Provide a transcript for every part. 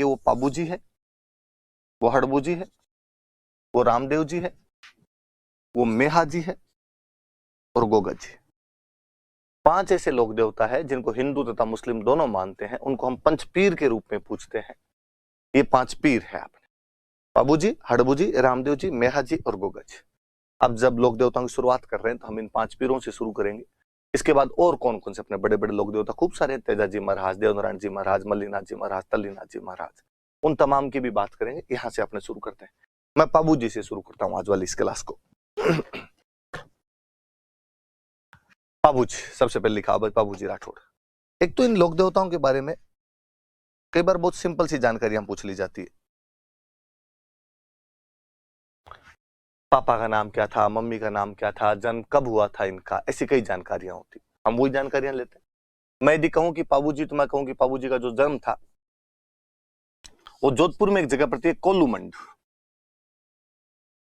वो पाबू जी है, वो हड़बू जी है, वो रामदेव जी है, वो मेहा जी है और गोगा जी। 5 ऐसे लोक देवता है जिनको हिंदू तथा मुस्लिम दोनों मानते हैं, उनको हम पंचपीर के रूप में पूछते हैं। ये 5 पीर है आपने, पाबू जी, हड़बू जी, रामदेव जी, मेहा जी और गोगा जी। अब जब लोक देवताओं की शुरुआत कर रहे हैं तो हम इन 5 पीरों से शुरू करेंगे। इसके बाद और कौन कौन से अपने बड़े बड़े लोक देवता खूब सारे, तेजाजी महाराज, देवनारायण जी महाराज, मल्लीनाथ जी महाराज, तल्लीनाथ जी महाराज, उन तमाम की भी बात करेंगे। यहां से अपने शुरू करते हैं। मैं पाबू जी से शुरू करता हूं आज वाली इस क्लास को। पाबू जी सबसे पहले लिखा भाई, पाबू जी राठौड़। एक तो इन लोक देवताओं के बारे में कई बार बहुत सिंपल सी जानकारियां पूछ ली जाती है। पापा का नाम क्या था, मम्मी का नाम क्या था, जन्म कब हुआ था इनका, ऐसी कई जानकारियां होती, हम वही जानकारियां लेते हैं। मैं यदि कहूं कि पाबू जी, तो मैं कहूं कि पाबू जी का जो जन्म था वो जोधपुर में एक जगह पड़ती है कोलूमंड।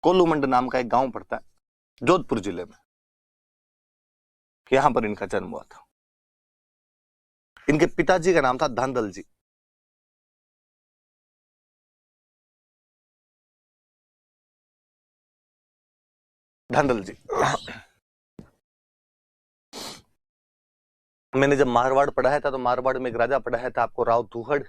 कोलूमंड नाम का एक गांव पड़ता है जोधपुर जिले में, यहां पर इनका जन्म हुआ था। इनके पिताजी का नाम था धांधल जी। धांधल जी। मैंने जब मारवाड़ पढ़ाया था तो मारवाड़ में एक राजा पढ़ाया था आपको, राव दुहड़।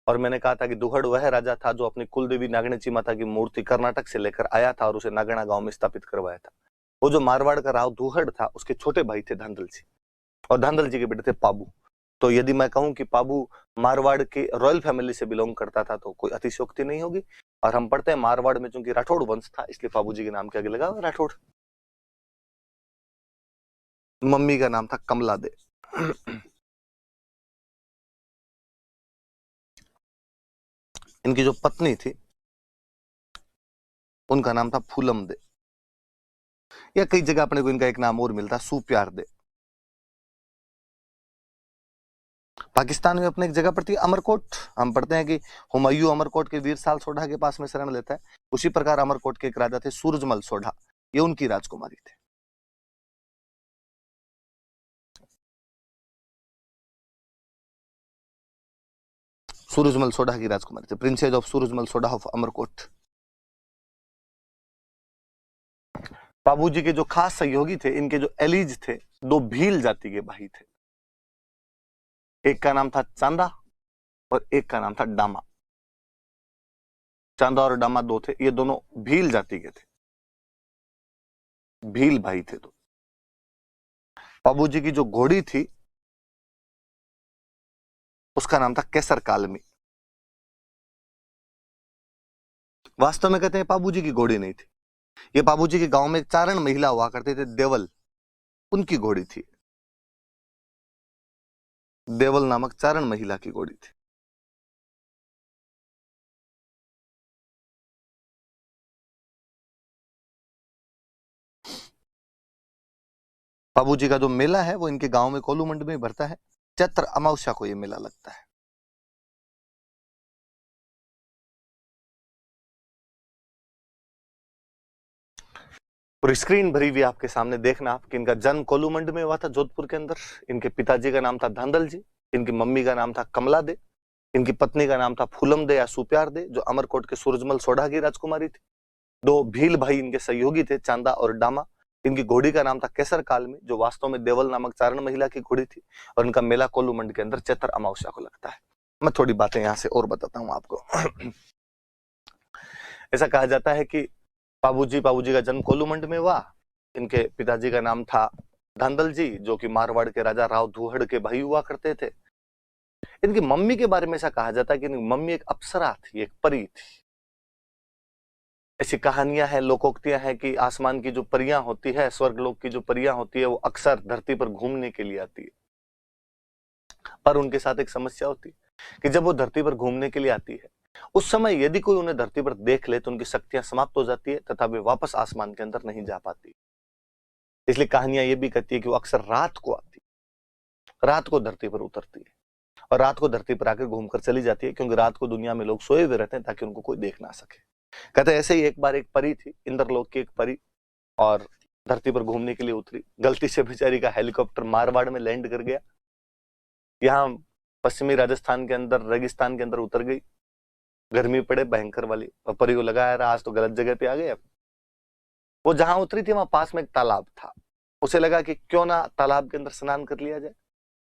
और मैंने कहा था कि दुहड़ वह राजा था जो अपनी कुलदेवी नागणची माता की मूर्ति कर्नाटक से लेकर आया था और उसे नागणा गांव में स्थापित करवाया था। वो जो मारवाड़ का राव दुहड़ था उसके छोटे भाई थे धांधल जी, और धांधल जी के बेटे थे पाबू। तो यदि मैं कहूं कि पाबू मारवाड़ के रॉयल फैमिली से बिलोंग करता था तो कोई अतिशयोक्ति नहीं होगी। और हम पढ़ते हैं मारवाड़ में चूंकि राठौड़ वंश था, इसलिए पाबू जी के नाम के आगे लगा राठौड़। मम्मी का नाम था कमला दे। इनकी जो पत्नी थी उनका नाम था फूलम दे, या कई जगह अपने को इनका एक नाम और मिलता, सुप्यार दे। पाकिस्तान में अपने एक जगह पड़ती है अमरकोट। हम पढ़ते हैं कि हुमायूं अमरकोट के वीर साल सोढ़ा के पास में शरण लेता है। उसी प्रकार अमरकोट के एक राजा थे सूरजमल सोढ़ा, ये उनकी राजकुमारी थे। सूरजमल सोढ़ा की राजकुमारी थे, princess of Surajmal Sodha of Amarkot. बाबू जी के जो खास सहयोगी थे, इनके जो एलिज थे, 2 भील जाति के भाई थे। एक का नाम था चांदा और एक का नाम था डामा। चांदा और डामा 2 थे, ये दोनों भील जाति के थे, भील भाई थे। तो बाबू जी की जो घोड़ी थी उसका नाम था केसर कालमी। वास्तव में कहते हैं बाबू जी की घोड़ी नहीं थी, ये बाबू जी के गांव में एक चारण महिला हुआ करते थे देवल, उनकी घोड़ी थी। देवल नामक चारण महिला की घोड़ी थी। बाबू जी का जो मेला है वो इनके गांव में कोलूमंड में भरता है। चैत्र अमावस्या को ये मेला लगता है। और स्क्रीन भरी हुई आपके सामने देखना आप कि इनका जन्म कोलूमंड में हुआ था, जोधपुर के अंदर। इनके पिताजी का नाम था धांधल जी, इनकी मम्मी का नाम था कमला दे, इनकी पत्नी का नाम था फूलम दे या सुप्यार दे, जो अमरकोट के सूरजमल सोढ़ा की राजकुमारी थी। 2 भील भाई इनके सहयोगी थे, चांदा और डामा। इनकी घोड़ी का नाम था केसर कालमी, जो वास्तव में देवल नामक चारण महिला की घोड़ी थी। और इनका मेला कोलूमंड के अंदर चैत्र अमावस्या को लगता है। मैं थोड़ी बातें यहां से और बताता हूं आपको। ऐसा कहा जाता है कि बाबूजी का जन्म कोलूमंड में हुआ। इनके पिताजी का नाम था धांधल जी, जो कि मारवाड़ के राजा राव दुहड़ के भाई हुआ करते थे। इनकी मम्मी के बारे में ऐसा कहा जाता है कि इनकी मम्मी एक अप्सरा थी, एक परी थी। ऐसी कहानियां हैं, लोकोक्तियां हैं कि आसमान की जो परियां होती है, स्वर्गलोक की जो परियां होती है, वो अक्सर धरती पर घूमने के लिए आती है। पर उनके साथ एक समस्या होती है कि जब वो धरती पर घूमने के लिए आती है, उस समय यदि कोई उन्हें धरती पर देख ले तो उनकी शक्तियां समाप्त हो जाती है तथा वे वापस आसमान के अंदर नहीं जा पाती। इसलिए कहानियां ये भी कहती है कि वो अक्सर रात को आती है, रात को धरती पर उतरती है और रात को धरती पर आकर घूमकर चली जाती है, क्योंकि रात को दुनिया में लोग सोए हुए रहते हैं ताकि उनको कोई देख ना सके। कहते ऐसे ही एक बार एक परी थी, इंद्रलोक की एक परी, और धरती पर घूमने के लिए उतरी। गलती से बेचारी का हेलीकॉप्टर मारवाड़ में लैंड कर गया। यहाँ पश्चिमी राजस्थान के अंदर रेगिस्तान के अंदर उतर गई। गर्मी पड़े भयंकर वाली, और परी को लगा यार आज तो गलत जगह पे आ गए। वो जहां उतरी थी वहां पास में एक तालाब था, उसे लगा कि क्यों ना तालाब के अंदर स्नान कर लिया जाए,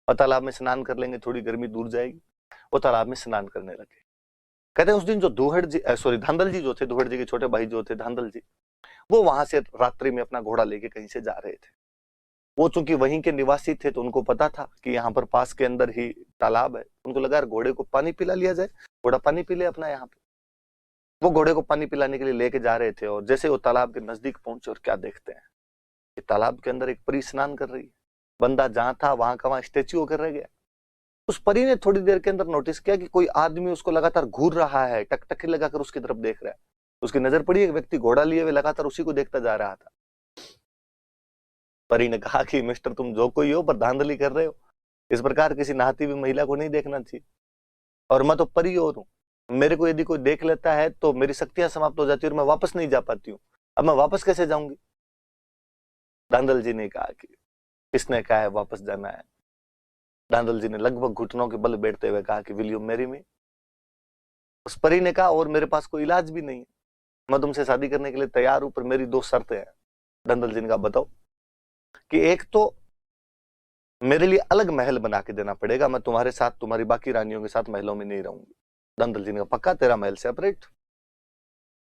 और तालाब में स्नान कर लेंगे थोड़ी गर्मी दूर जाएगी। वो तालाब में स्नान करने लगे। कहते हैं उस दिन जो दुहड़ जी धांधल जी जो थे, दुहड़ जी के छोटे भाई जो थे धांधल जी, वो वहां से रात्रि में अपना घोड़ा लेके कहीं से जा रहे थे। वो चूंकि वहीं के निवासी थे तो उनको पता था कि यहाँ पर पास के अंदर ही तालाब है। उनको लगा यार घोड़े को पानी पिला लिया जाए, घोड़ा पानी पी ले अपना यहाँ पे। वो घोड़े को पानी पिलाने के लिए लेके जा रहे थे, और जैसे वो तालाब के नजदीक पहुंचे और क्या देखते हैं कि तालाब के अंदर एक परी स्नान कर रही है। बंदा जहां था वहां का वहां स्टेच्यू होकर रह गया। उस परी ने थोड़ी देर के अंदर नोटिस किया कि कोई आदमी उसको लगातार घूर रहा है, टकटकी लगाकर उसकी तरफ देख रहा है। उसकी नजर पड़ी, एक व्यक्ति घोड़ा लिए हुए लगातार उसी को देखता जा रहा था। परी ने कहा कि मिस्टर तुम जो कोई हो पर धांधली कर रहे हो, इस प्रकार किसी नहाती हुई महिला को नहीं देखना चाहिए, और मैं तो परी और हूं, मेरे को यदि कोई देख लेता है तो मेरी शक्तियां समाप्त हो जाती है और मैं वापस नहीं जा पाती हूँ। अब मैं वापस कैसे जाऊंगी? धांधल जी ने कहा कि किसने कहा है वापस जाना है? धांधल जी ने लगभग घुटनों के बल बैठते हुए कहा कि विल यू मैरी मी? उस परी ने कहा और मेरे पास कोई इलाज भी नहीं है, मैं तुमसे शादी करने के लिए तैयार हूं, पर मेरी दो शर्तें हैं। धांधल जी ने कहा बताओ। कि एक तो मेरे लिए अलग महल बना के देना पड़ेगा, मैं तुम्हारे साथ तुम्हारी बाकी रानियों के साथ महलों में नहीं रहूंगी। धांधल जी ने कहा पक्का, तेरा महल सेपरेट।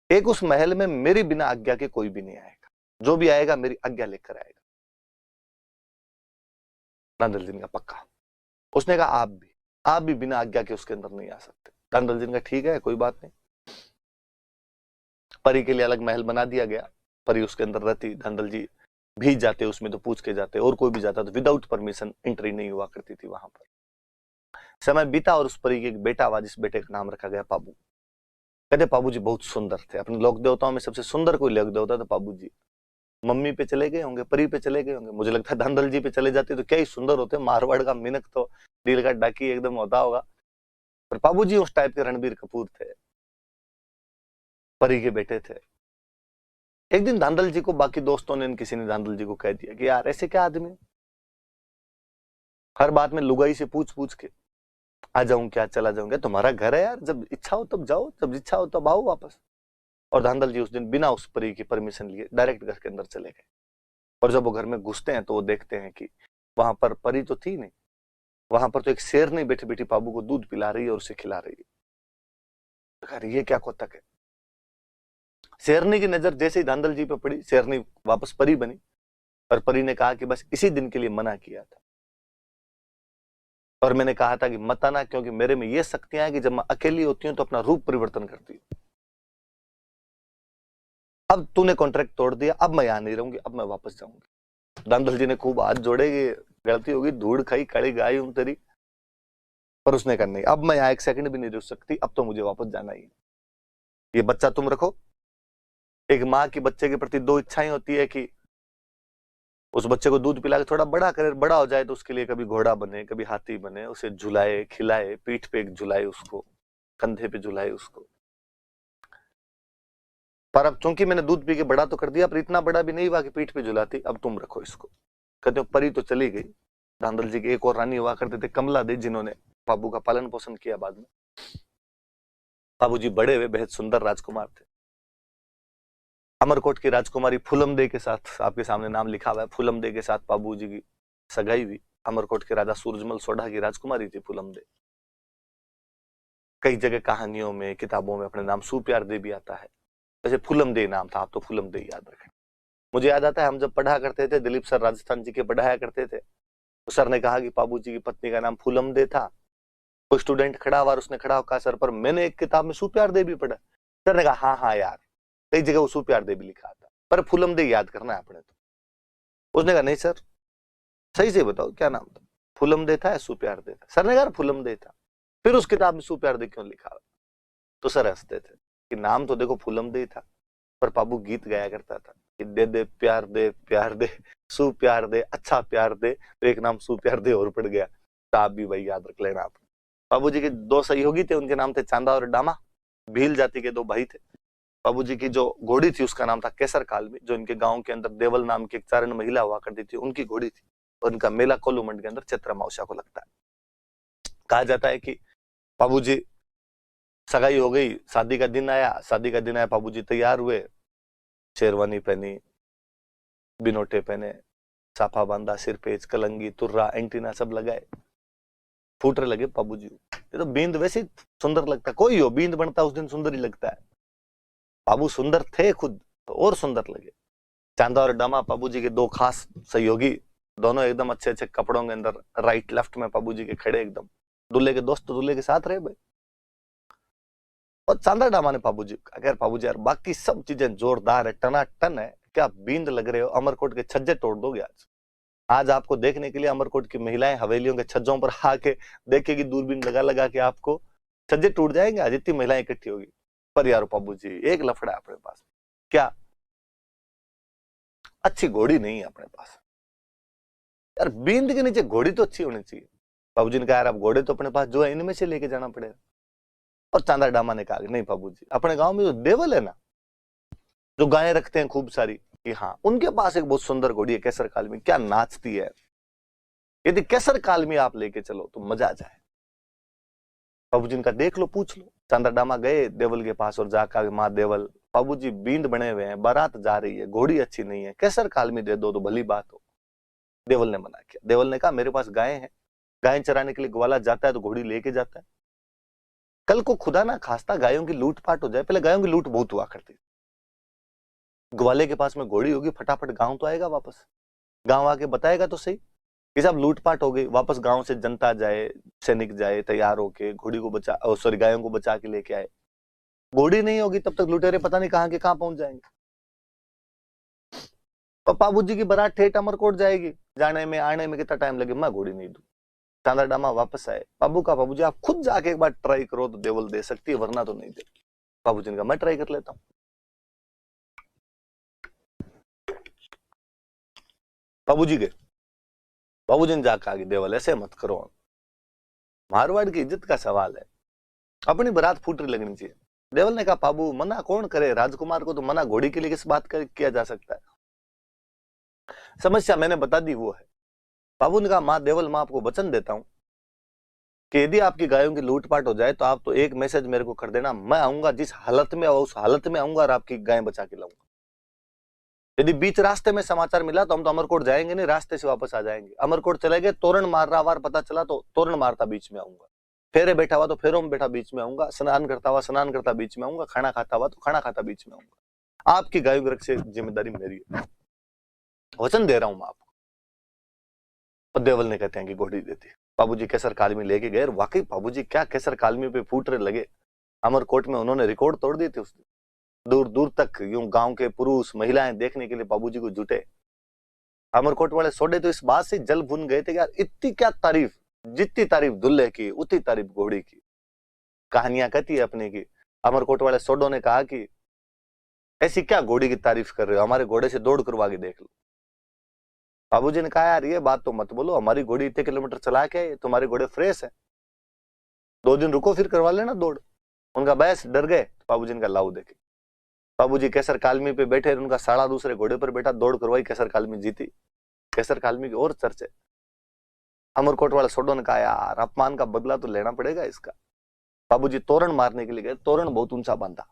एक उस महल में मेरी बिना आज्ञा के कोई भी नहीं आएगा, जो भी आएगा मेरी आज्ञा लेकर आएगा। धांधल जी ने कहा पक्का। उसने कहा आप भी बिना आज्ञा के उसके अंदर नहीं आ सकते। धांधल जी ने कहा ठीक है कोई बात नहीं। परी के लिए अलग महल बना दिया गया, परी उसके अंदर रहती। धांधल जी भी जाते उसमें तो पूछ के जाते, और कोई भी जाता तो विदाउट परमिशन एंट्री नहीं हुआ करती थी वहां पर। समय बीता और उस परी के एक बेटा हुआ, जिस बेटे का नाम रखा गया पाबू। कहते पाबू जी बहुत सुंदर थे, अपने लोक देवताओं में सबसे सुंदर कोई लोक देवता था पाबू जी। मम्मी पे चले गए होंगे, परी पे चले गए होंगे, मुझे लगता है धांधल जी पे चले जाते तो क्या ही सुंदर होते। मारवाड़ का मिनक तो दिल का डाकी एकदम होता होगा, पर पाबू जी उस टाइप के रणबीर कपूर थे, परी के बेटे थे। एक दिन धांधल जी को बाकी दोस्तों ने किसी ने धांधल जी को कह दिया कि यार ऐसे क्या आदमी, हर बात में लुगाई से पूछ पूछ के आ जाऊं क्या चला जाऊंगा, तुम्हारा घर है यार, जब इच्छा हो तब जाओ, जब इच्छा हो तब आओ वापस। और धांधल जी उस दिन बिना उस परी की परमिशन लिए डायरेक्ट घर के अंदर चले गए। और जब वो घर में घुसते हैं तो वो देखते हैं कि वहां पर परी तो थी नहीं, वहां पर तो एक शेरनी बैठी बैठी पाबू को दूध पिला रही है और उसे खिला रही है। अरे ये क्या कोतक है। शेरनी की नजर जैसे ही धांधल जी पे पड़ी, शेरनी वापस परी बनी, और परी ने कहा कि बस इसी दिन के लिए मना किया था, और मैंने कहा था कि मत आना, क्योंकि मेरे में ये शक्तियां हैं कि जब मैं अकेली होती हूं तो अपना रूप परिवर्तन करती हूँ। अब तूने कॉन्ट्रैक्ट तोड़ दिया, अब मैं यहां नहीं रहूंगी, अब मैं वापस जाऊंगी। धांधल जी ने खूब हाथ जोड़े कि गलती होगी, धूड़ खाई काली गाय हूं तेरी, पर उसने कहा नहीं, अब मैं यहाँ एक सेकंड भी नहीं रुक सकती, अब तो मुझे वापस जाना ही है। ये बच्चा तुम रखो। एक माँ की बच्चे के प्रति दो इच्छाएं होती है कि उस बच्चे को दूध पिला के थोड़ा बड़ा करे, बड़ा हो जाए तो उसके लिए कभी घोड़ा बने, कभी हाथी बने, उसे झुलाए खिलाए, पीठ पे झुलाए उसको, कंधे पे झुलाए उसको। पर अब चूंकि मैंने दूध पी के बड़ा तो कर दिया, पर इतना बड़ा भी नहीं हुआ कि पीठ पे झुलाती, अब तुम रखो इसको। कहते हो परी तो चली गई। धांधल जी के एक और रानी हुआ करते थे कमला दे, जिन्होंने बाबू का पालन पोषण किया बाद में। बाबू जी बड़े हुए बेहद सुंदर राजकुमार थे। अमरकोट की राजकुमारी फूलम दे के साथ, आपके सामने नाम लिखा हुआ है, फूलम दे के साथ बाबू जी की सगाई हुई। अमरकोट के राजा सूरजमल सोढ़ा की राजकुमारी थी फूलम दे। कई जगह कहानियों में किताबों में अपने नाम सुप्यार दे भी आता है, वैसे फूलम दे नाम था, आप तो फूलम दे याद रखें। मुझे याद आता है हम जब पढ़ा करते थे, दिलीप सर राजस्थान जी के पढ़ाया करते थे, तो सर ने कहा कि बाबू जी की पत्नी का नाम फूलम दे था। कोई स्टूडेंट खड़ा हुआ, उसने खड़ा होकर कहा सर पर मैंने एक किताब में सुप्यार दे भी पढ़ा। सर ने कहा हाँ हाँ यार, कई जगह वो सुप्यार दे भी लिखा था, पर फूलम दे याद करना है अपने। तो उसने कहा नहीं सर, सही से बताओ क्या नाम था, फूलम दे था या सुप्यार दे था? सर ने कहा फूलम दे था। फिर उस किताब में सुप्यार दे क्यों लिखा? तो सर हंसते थे कि नाम तो देखो फूलम दे था, पर बाबू गीत गाया करता था कि दे दे प्यार दे सुप्यार दे, अच्छा प्यार दे, तो एक नाम सुप्यार दे और पड़ गया। तो आप भी भाई याद रख लेना। आप बाबूजी के दो सहयोगी थे, उनके नाम थे चांदा और डामा, भील जाति के दो भाई थे। बाबूजी की जो घोड़ी थी उसका नाम था केसर कालमी, जो इनके गांव के अंदर देवल नाम की एक चारण महिला हुआ करती थी, उनकी घोड़ी थी। और इनका मेला कोलूमंड के अंदर चैत्र अमावस्या को लगता है। कहा जाता है कि बाबूजी सगाई हो गई, शादी का दिन आया, शादी का दिन आया, बाबूजी तैयार हुए, शेरवानी पहनी, बिनोटे पहने, साफा बांधा, सिर पे कलंगी, तुर्रा, एंटीना सब लगाए, फूटने लगे बाबूजी। ये तो बींद वैसे ही सुंदर लगता है, कोई हो बींद बनता उस दिन सुंदर ही लगता है। बाबू सुंदर थे खुद तो और सुंदर लगे। चांदा और डामा बाबूजी के दो खास सहयोगी, दोनों एकदम अच्छे अच्छे कपड़ों के अंदर राइट लेफ्ट में बाबूजी के खड़े एकदम। दूल्हे के दोस्त दूल्हे के साथ रहे भाई। और चांदा डामा ने बाबूजी अगर बाबूजी यार बाकी सब चीजें जोरदार है, टनाटन है, क्या बींद लग रहे हो, अमरकोट के छज्जे तोड़ दोगे आज। आज आपको देखने के लिए अमरकोट की महिलाएं हवेलियों के छज्जों पर आके देखेगी, दूरबीन लगा लगा के आपको छज्जे टूट जाएंगे आज, इतनी महिलाएं इकट्ठी होगी। पर यार बाबूजी एक लफड़ा है अपने पास, क्या अच्छी घोड़ी नहीं है अपने पास यार, बींद के नीचे घोड़ी तो अच्छी होनी चाहिए। बाबूजी ने कहा यार अब घोड़े तो अपने पास जो है इनमें से लेके जाना पड़ेगा। और चांदा डामा ने कहा नहीं बाबूजी, अपने गांव में जो देवल है ना, जो गायें रखते हैं खूब सारी, कि हाँ उनके पास एक बहुत सुंदर घोड़ी है केसर कालमी, क्या नाचती है, यदि केसर कालमी आप लेके चलो तो मजा आ जाए। बाबूजी ने कहा देख लो पूछ लो। चांदा डामा गए देवल के पास और जाकर, माँ देवल बाबूजी बींद बने हुए हैं, बारात जा रही है, घोड़ी अच्छी नहीं है, केसर कालमी दे दो तो भली बात हो। देवल ने मना किया। देवल ने कहा मेरे पास गायें हैं, गायें चराने के लिए ग्वाला जाता है तो घोड़ी लेके जाता है, कल को खुदा ना खास्ता गायों की लूटपाट हो जाए, पहले गायों की लूट बहुत हुआ करती, ग्वाले के पास में घोड़ी होगी फटाफट गांव तो आएगा वापस, गांव आके बताएगा तो सही कि साहब लूटपाट हो गई, वापस गांव से जनता जाए, सैनिक जाए तैयार होके घोड़ी को बचा, सॉरी गायों को बचा के लेके आए। घोड़ी नहीं होगी तब तक लुटेरे पता नहीं कहां के कहां पहुंच जाएंगे। और बाबूजी की बारात ठेठ अमरकोट जाएगी, जाने में आने में कितना टाइम लगे, मैं घोड़ी नहीं दूं। चांदा डामा वापस आए, बाबू का बाबूजी आप खुद जाके एक बार ट्राई करो तो देवल दे सकती है, वरना तो नहीं दे। बाबूजी ने कहा मैं ट्राई कर लेता हूं। बाबूजी गए, बाबूजी ने जाकर आगे देवल ऐसे मत करो, मारवाड़ की इज्जत का सवाल है, अपनी बारात फूटरी लगनी चाहिए। देवल ने कहा बाबू मना कौन करे, राजकुमार को तो मना घोड़ी के लिए किस बात का किया जा सकता है, समस्या मैंने बता दी वो है। बाबू ने कहा माँ देवल मैं आपको वचन देता हूं कि यदि आपकी गायों की लूटपाट हो जाए तो आप तो एक मैसेज मेरे को कर देना, मैं आऊंगा जिस हालत में उस हालत में आऊंगा और आपकी गायें बचा के लाऊंगा। यदि बीच रास्ते में समाचार मिला तो हम तो अमरकोट जाएंगे नहीं, रास्ते से वापस आ जाएंगे। अमरकोट चले गए, तोरण मार रहा वार पता चला तो तोरण मारता बीच में आऊंगा, फेरे बैठा हुआ तो फेरों में बैठा बीच में आऊंगा, स्नान करता हुआ स्नान करता बीच में आऊंगा, खाना खाता हुआ तो खाना खाता बीच में आऊंगा। आपकी गायों की रक्षा जिम्मेदारी मेरी है, वचन दे रहा हूं मैं आपको। और देवल ने कहते हैं कि घोड़ी देती। बाबूजी केसर कालमी लेके गए, वाकई बाबूजी क्या केसर कालमी पे फूटने लगे। अमरकोट में उन्होंने रिकॉर्ड तोड़ दिए थे उस दिन, दूर दूर तक यूं गांव के पुरुष महिलाएं देखने के लिए बाबूजी को जुटे। अमरकोट वाले सोडे तो इस बात से जल भुन गए थे कि यार इतनी क्या तारीफ, जितनी तारीफ दुल्हे की उतनी तारीफ घोड़ी की। कहानियां कहती है अपने की, अमरकोट वाले सोडो ने कहा कि ऐसी क्या घोड़ी की तारीफ कर रहे हो, हमारे घोड़े से दौड़ करवा के देख लो। बाबूजी ने कहा यार ये बात तो मत बोलो, हमारी घोड़ी इतने किलोमीटर चला के, तुम्हारे घोड़े फ्रेश है, 2 दिन रुको फिर करवा लेना दौड़। उनका बैस डर गए। बाबूजी ने कहा लाओ देखे। बाबूजी केसर कालमी पे बैठे, उनका साड़ा दूसरे घोड़े पर बैठा, दौड़ करवाई, केसर कालमी जीती। केसर कालमी की और चर्चे। अमरकोट वाला सोडो ने कहा यार अपमान का बदला तो लेना पड़ेगा इसका। बाबूजी तोरण मारने के लिए गए, तोरण बहुत ऊंचा बांधा।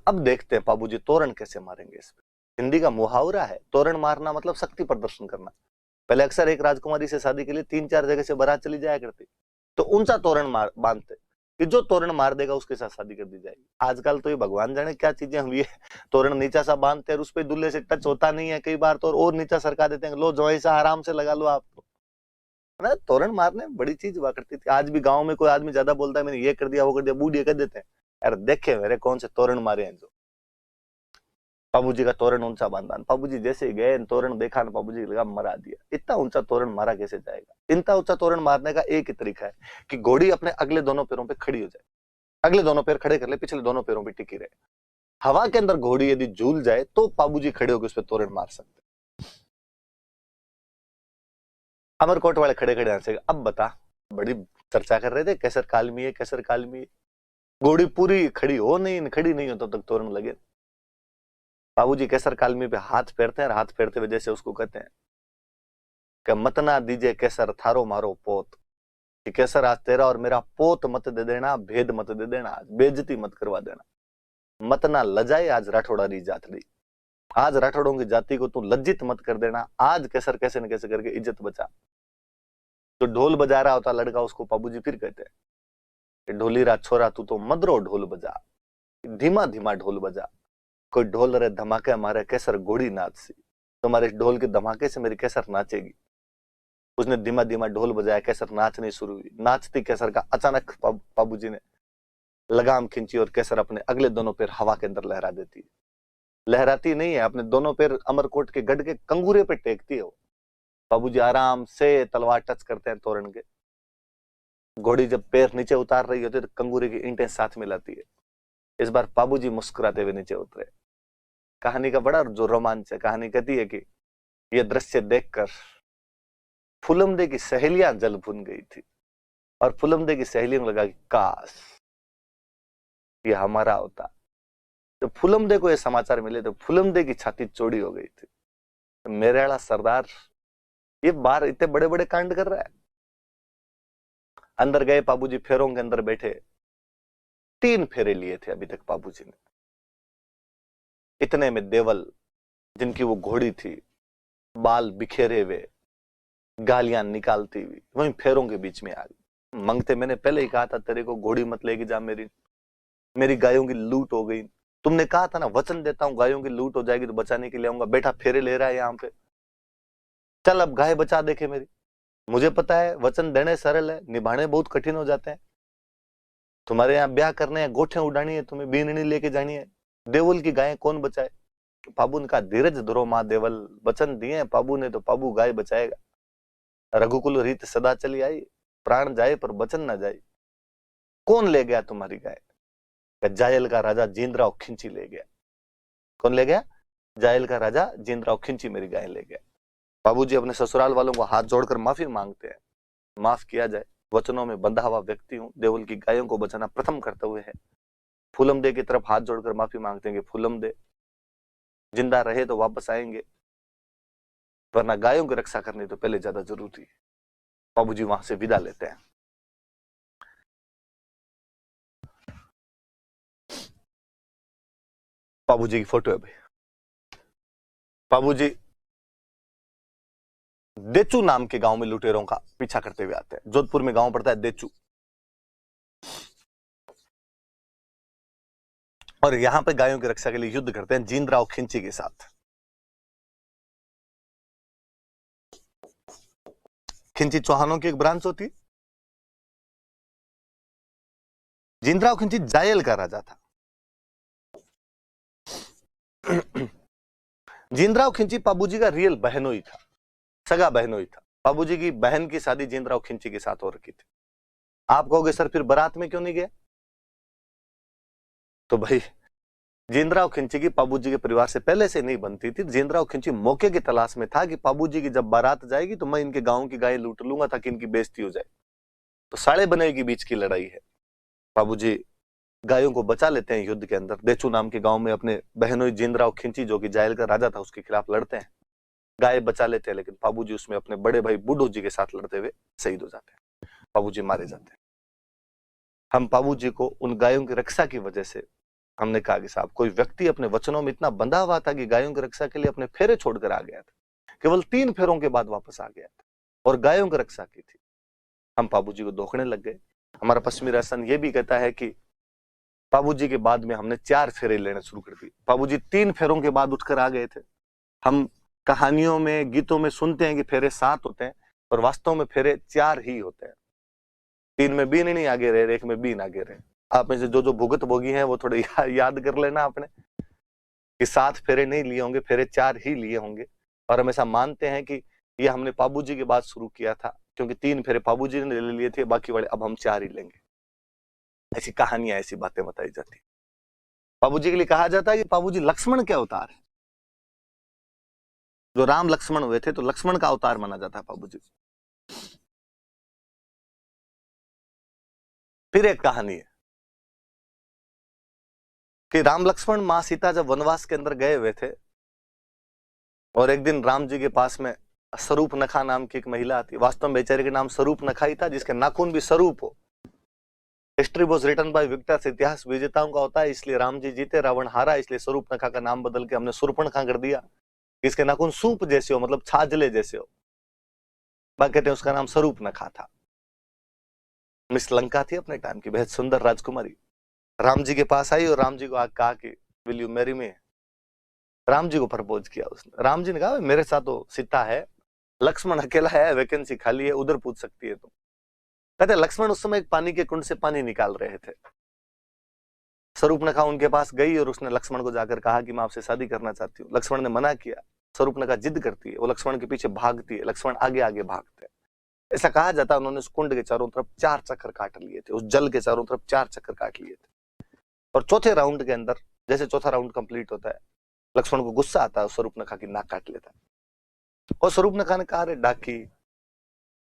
अब देखते हैं बाबूजी तोरण कैसे मारेंगे। इस पे हिंदी का मुहावरा है, तोरण मारना मतलब शक्ति प्रदर्शन करना। पहले अक्सर एक राजकुमारी से शादी के लिए 3-4 जगह से बारात चली जाया करती, तो ऊंचा तोरण बांधते कि जो तोरण मार देगा उसके साथ शादी कर दी जाएगी। आजकल तो ये भगवान जाने क्या चीजें हुई है, तोरण नीचा सा बांधते हैं, उस पे दूल्हे से टच होता नहीं है, कई बार तो और नीचा सरका देते हैं, लो जो ऐसा आराम से लगा लो आप। तो ना तोरण मारने में बड़ी चीज हुआ करती थी। आज भी गांव में कोई आदमी ज्यादा बोलता है मैंने ये कर दिया वो कर दिया, बूढ़िया कर देते हैं, यार देखे मेरे कौन से तोरण मारे हैं जो। बाबूजी का तोरण ऊंचा बांधा, बाबूजी जैसे ही गए तोरण देखा ना, बाबूजी लगा मरा दिया, इतना ऊंचा तोरण मारा कैसे जाएगा। इतना ऊंचा तोरण मारने का एक ही तरीका है कि घोड़ी अपने अगले दोनों पैरों पे खड़ी हो जाए, अगले दोनों पैर खड़े कर ले, पिछले दोनों पैरों पे टिकी रहे। हवा के अंदर घोड़ी यदि झूल जाए तो बाबूजी खड़े होकर उस पर तोरण मार सकते। अमरकोट वाले खड़े खड़े हंसे, अब बता, बड़ी चर्चा कर रहे थे केसर कालमी है केसर कालमी है, घोड़ी पूरी खड़ी हो नहीं, खड़ी नहीं हो तब तक तोरण लगे। बाबूजी केसर कालमी पे हाथ फेरते हैं, और हाथ फेरते हुए जैसे उसको कहते हैं कि मत ना दीजिए केसर थारो मारो पोत, कि केसर आज तेरा और मेरा पोत मत दे देना, भेद मत दे देना, आज बेइज्जती मत करवा देना, मत ना लजाए आज राठौड़ा री जात दी, आज राठौड़ों की जाति को तू लज्जित मत कर देना, आज केसर कैसे न कैसे करके इज्जत बचा। तो ढोल बजा रहा होता लड़का, उसको पाबूजी फिर कहते हैं, ढोली रा छोरा तू तो मदरो ढोल बजा, धीमा धीमा ढोल बजा, कोई ढोल रे धमाके मारे केसर घोड़ी नाच सी, तुम्हारे ढोल के धमाके से मेरी केसर नाचेगी। उसने धीमा धीमा ढोल बजाया, केसर नाचनी शुरू हुई। नाचती केसर का अचानक पाबूजी ने लगाम खींची और केसर अपने अगले दोनों पैर हवा के अंदर लहरा देती है। लहराती नहीं है, अपने दोनों पैर अमरकोट के गढ़ के कंगूरे पे टेकती है वो। बाबूजी आराम से तलवार टच करते हैं तोरण के। घोड़ी जब पैर नीचे उतार रही होती है तो कंगूरे की ईंटें साथ मिलाती है। इस बार बाबूजी मुस्कुराते हुए नीचे उतरे। कहानी का बड़ा जो रोमांच है, कहानी कहती है कि यह दृश्य देखकर फुलमदे की सहेलियां जल भुन गई थी और फुलमदे की सहेलियों को लगा कि काश ये हमारा होता। जब फुलमदे को यह समाचार मिले तो फुलमदे की छाती चौड़ी हो गई थी। तो मेरे वाला सरदार ये बाहर इतने बड़े बड़े कांड कर रहा है। अंदर गए बाबूजी, फेरों के अंदर बैठे। 3 फेरे लिए थे अभी तक बाबूजी ने। इतने में देवल, जिनकी वो घोड़ी थी, बाल बिखेरे हुए, गालियां निकालती हुई, वहीं फेरों के बीच में आ गई। मंगते मैंने पहले ही कहा था तेरे को घोड़ी मत लेके जा, मेरी गायों की लूट हो गई। तुमने कहा था ना, वचन देता हूं गायों की लूट हो जाएगी तो बचाने के लिए आऊंगा। बेटा फेरे ले रहा है यहाँ पे, चल अब गाय बचा देखे मेरी। मुझे पता है वचन देने सरल है, निभाने बहुत कठिन हो जाते हैं। तुम्हारे यहाँ ब्याह करने हैं, गोठे उड़ानी है, तुम्हें बीननी लेके जानी है, देवल की गायें कौन बचाए। पाबू ने कहा धीरज धरो माँ देवल, वचन दिए पाबू ने तो पाबू गाय बचाएगा। रघुकुल रीत सदा चली आई, प्राण जाए पर वचन ना जाए। कौन ले गया तुम्हारी गाय? जायल का राजा जींद्राव खिंची ले गया। कौन ले गया? जायल का राजा जींद्राव खिंची मेरी गाय ले गया। बाबूजी अपने ससुराल वालों को हाथ जोड़कर माफी मांगते हैं, माफ किया जाए। वचनों में बंधा हुआ व्यक्ति हूं, देवल की गायों को बचाना प्रथम कर्तव्य है। फूलमदे की तरफ हाथ जोड़कर माफी मांगते हैं कि फूलमदे जिंदा रहे तो वापस आएंगे, वरना गायों की रक्षा करनी तो पहले ज्यादा जरूरी है। बाबूजी वहां से विदा लेते हैं। बाबूजी की फोटो है भाई। बाबूजी देचू नाम के गांव में लुटेरों का पीछा करते हुए आते हैं। जोधपुर में गांव पड़ता है देचू, और यहां पे गायों की रक्षा के लिए युद्ध करते हैं जींद्राव खिंची के साथ। खिंची चौहानों की एक ब्रांच होती। जींद्राव खिंची जायल का राजा था। जींद्राव खिंची बाबूजी का रियल बहनोई था, सगा बहनोई था। बाबूजी की बहन की शादी जींद्राव खिंची के साथ हो रखी थी। आप कहोगे सर फिर बारात में क्यों नहीं गया? तो भाई जींद्राव खिंची की बाबूजी के परिवार से पहले से नहीं बनती थी। जींद्राव खिंची मौके की तलाश में था कि बाबूजी की जब बारात जाएगी तो मैं इनके गांव की गाय लूट लूंगा ताकि इनकी बेइज्जती हो जाए। तो साले बने के बीच की लड़ाई है। बाबूजी गायों को बचा लेते हैं युद्ध के अंदर। देचू नाम के गांव में अपने बहनोई जींद्राव खिंची, जो कि जायल का राजा था, उसके खिलाफ लड़ते हैं। गाय बचा लेते हैं, लेकिन बाबूजी उसमें अपने बड़े भाई बुड्ढू जी के साथ लड़ते हुए शहीद हो जाते हैं। बाबूजी मारे जाते हैं। हम बाबूजी को उन गायों की रक्षा की वजह से हमने कहा कि साहब, कोई व्यक्ति अपने वचनों में इतना बंधा हुआ था कि गायों की रक्षा के लिए अपने फेरे छोड़कर आ गया था। केवल 3 फेरों के बाद वापस आ गया था और गायों की रक्षा की थी। हम बाबूजी को धोखने लग गए। हमारा पश्चिमी राजस्थान ये भी कहता है कि बाबूजी के बाद में हमने 4 फेरे लेने शुरू कर दिए। बाबूजी 3 फेरों के बाद उठकर आ गए थे। हम कहानियों में, गीतों में सुनते हैं कि फेरे 7 होते हैं, पर वास्तव में फेरे 4 ही होते हैं। 3 में बीन नहीं आगे रहे, 1 में बीन आगे रहे। आप में से जो जो भुगत भोगी हैं वो थोड़े याद कर लेना आपने कि 7 फेरे नहीं लिए होंगे, फेरे 4 ही लिए होंगे। और हम ऐसा मानते हैं कि ये हमने बाबूजी के बाद शुरू किया था, क्योंकि 3 फेरे बाबूजी ने ले लिए थे, बाकी वाले अब हम 4 ही लेंगे। ऐसी कहानियां, ऐसी बातें बताई जाती। बाबूजी के लिए कहा जाता है कि बाबूजी लक्ष्मण के अवतार है। जो राम लक्ष्मण हुए थे तो लक्ष्मण का अवतार माना जाता है बाबूजी। फिर एक कहानी है कि राम लक्ष्मण मां सीता जब वनवास के अंदर गए हुए थे और एक दिन राम जी के पास में स्वरूप नखा नाम की एक महिला आती है, वास्तव में बेचारे के नाम स्वरूप नखा ही था, जिसके नाखून भी स्वरूप हो। History was written by victors, इतिहास विजेताओं का होता है, इसलिए राम जी जीते रावण हारा, इसलिए स्वरूप नखा का नाम बदल के हमने शूर्पणखा कर दिया। इसके नाखून सूप जैसे हो, मतलब छाजले जैसे हो, बाकी कहते हैं उसका नाम स्वरूप नखा था। मिस लंका थी अपने टाइम की, बेहद सुंदर राजकुमारी, राम जी के पास आई और राम जी को कहा कि will you marry me. Ram ji को प्रपोज किया उसने। राम जी ने कहा मेरे साथ तो सीता है, लक्ष्मण अकेला है, वैकेंसी खाली है, उधर पूछ सकती है तुम। कहते लक्ष्मण उस समय एक पानी के कुंड से पानी निकाल रहे थे। स्वरूपनखा उनके पास गई और उसने लक्ष्मण को जाकर कहा कि मैं आपसे शादी करना चाहती हूँ। लक्ष्मण ने मना किया। स्वरूपनखा जिद करती है, वो लक्ष्मण के पीछे भागती है, लक्ष्मण आगे आगे भागते हैं। ऐसा कहा जाता है उन्होंने उस कुंड के चारों तरफ 4 चक्कर काट लिए थे, उस जल के चारों तरफ 4 चक्कर काट लिए थे। और चौथे राउंड के अंदर, जैसे चौथा राउंड कंप्लीट होता है, लक्ष्मण को गुस्सा आता है, स्वरूपनखा की नाक काट लेता है। और स्वरूपनखा ने कहा अरे डाकी,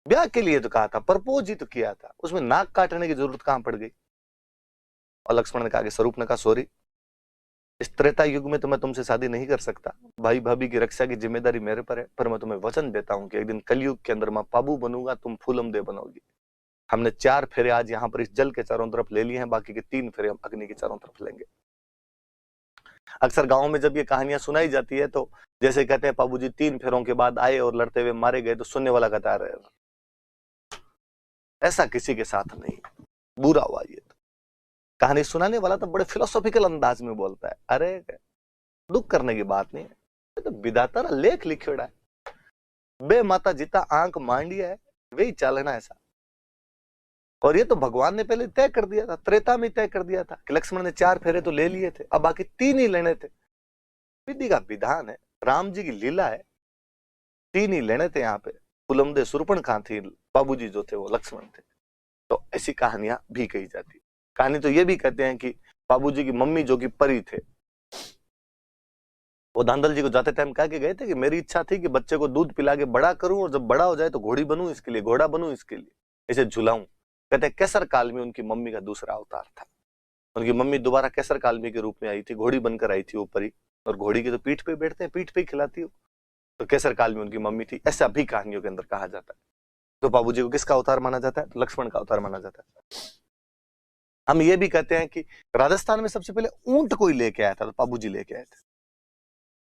ब्याह के लिए तो कहा था, प्रपोज ही तो किया था, उसमें नाक काटने की जरूरत कहां पड़ गई। और लक्ष्मण ने कहा कि स्वरूपनखा सॉरी, इस त्रेता युग में तो मैं तुमसे शादी नहीं कर सकता, भाई भाभी की रक्षा की जिम्मेदारी मेरे पर है, पर मैं तुम्हें वचन देता हूं कि एक दिन कलयुग के अंदर मैं पाबू बनूंगा, तुम फूलम दे बनोगी। हमने 4 फेरे आज यहाँ पर इस जल के चारों तरफ ले लिए हैं, बाकी के 3 फेरे हम अग्नि के चारों तरफ लेंगे। अक्सर गांव में जब ये कहानियां सुनाई जाती है तो जैसे कहते हैं पाबूजी 3 फेरों के बाद आए और लड़ते हुए मारे गए, तो सुनने वाला कहता है ऐसा किसी के साथ नहीं, बुरा हुआ ये। तो कहानी सुनाने वाला तो बड़े फिलोसॉफिकल अंदाज में बोलता है, अरे दुख करने की बात नहीं है, तो विधाता लेख लिखियोड़ा है, बे माता जिता आंख मांडिया है वही चालना ऐसा। और ये तो भगवान ने पहले तय कर दिया था, त्रेता में तय कर दिया था कि लक्ष्मण ने 4 फेरे तो ले लिए थे, अब बाकी 3 ही लेने थे। विधि का विधान है, राम जी की लीला है, 3 ही लेने थे यहाँ पे। फुलमदे सुरपणखा थी, बाबूजी जो थे वो लक्ष्मण थे। तो ऐसी कहानियां भी कही जाती। कहानी तो ये भी कहते हैं कि बाबूजी की मम्मी जो कि परी थे, वो धांधल जी को जाते टाइम कह के गए थे कि मेरी इच्छा थी कि बच्चे को दूध पिला के बड़ा करूं और जब बड़ा हो जाए तो घोड़ी बनूं इसके लिए, घोड़ा बनूं इसके लिए, इसे झुलाऊं। कहते हैं केसर काल में उनकी मम्मी का दूसरा अवतार था। उनकी मम्मी दोबारा केसर कालमी के रूप में आई थी, घोड़ी बनकर आई थी वो परी, और घोड़ी की तो पीठ पे बैठते हैं, पीठ पे ही खिलाती हो, तो केसर काल में उनकी मम्मी थी। ऐसा भी कहानियों के अंदर कहा जाता है। तो बाबूजी को किसका अवतार माना जाता है? तो लक्ष्मण का अवतार माना जाता है। हम ये भी कहते हैं कि राजस्थान में सबसे पहले ऊंट कोई लेके आया था, तो बाबूजी लेके आए थे,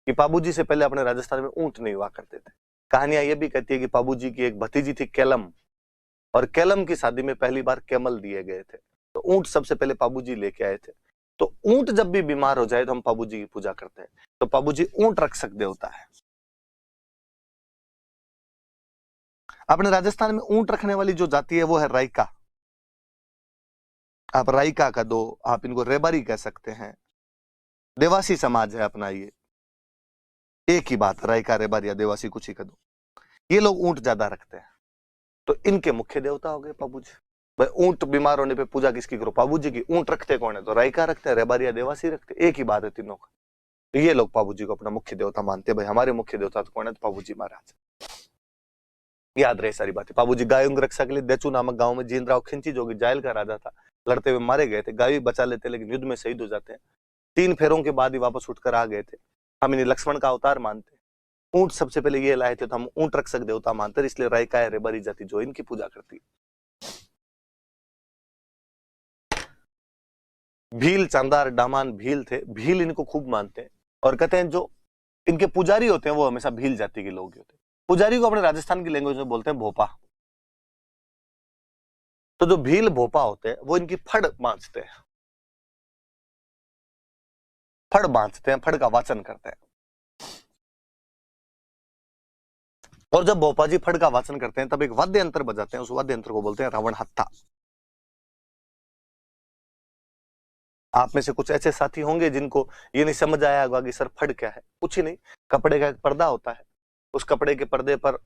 कि बाबूजी से पहले अपने राजस्थान में ऊंट नहीं हुआ करते थे। कहानियां ये भी कहती है कि बाबूजी की एक भतीजी थी केलम, और केलम की शादी में पहली बार कैमल दिए गए थे, तो ऊंट सबसे पहले बाबूजी लेके आए थे। तो ऊंट जब भी बीमार हो जाए तो हम बाबूजी की पूजा करते हैं, तो बाबूजी ऊंट रक्षक देवता है। अपने राजस्थान में ऊंट रखने वाली जो जाति है वो है राइका। आप राइका का दो, आप इनको रेबारी कह सकते हैं, देवासी समाज है अपना, ये एक ही बात, राइका रेबारी या देवासी कुछ ही का दो। ये लोग ऊंट ज्यादा रखते हैं, तो इनके मुख्य देवता हो गए बाबूजी। भाई ऊंट बीमार होने पे पूजा किसकी करो? बाबूजी की। ऊंट रखते कौन है? तो राइका रखते हैं, रेबारिया देवासी रखते, एक ही बात है तीनों का। तो ये लोग बाबूजी को अपना मुख्य देवता मानते हैं। भाई हमारे मुख्य देवता तो कौन है? तो बाबूजी महाराज। याद रहे सारी बातें। बाबूजी गायों की रक्षा के लिए देचू नामक गांव में जीनराव खिंची, जो कि जायल का राजा था, लड़ते हुए मारे गए थे। गाय भी बचा लेते लेकिन युद्ध में शहीद हो जाते हैं। 3 फेरों के बाद ही वापस उठकर आ गए थे। हम इन्हें लक्ष्मण का अवतार मानते हैं। ऊंट सबसे पहले ये लाए थे, तो हम ऊंट रक्षक देवता मानते हैं, इसलिए राइका रेबारी जाति जो इनकी पूजा करती है। भील, चांदार, डामान भील थे, भील इनको खूब मानते हैं, और कहते हैं जो इनके पुजारी होते हैं वो हमेशा भील जाति के लोग होते हैं। पुजारी को अपने राजस्थान की लैंग्वेज में बोलते हैं भोपा। तो जो भील भोपा होते हैं वो इनकी फड़ बांधते हैं, फड़ बांधते हैं, फड़ का वाचन करते हैं। और जब भोपा जी फड़ का वाचन करते हैं तब एक वाद्य यंत्र बजाते हैं, उस वाद्य यंत्र को बोलते हैं रावण हत्था। आप में से कुछ ऐसे साथी होंगे जिनको ये नहीं समझ आया होगा कि सर फड़ क्या है। कुछ ही नहीं, कपड़े का एक पर्दा होता है, उस कपड़े के पर्दे पर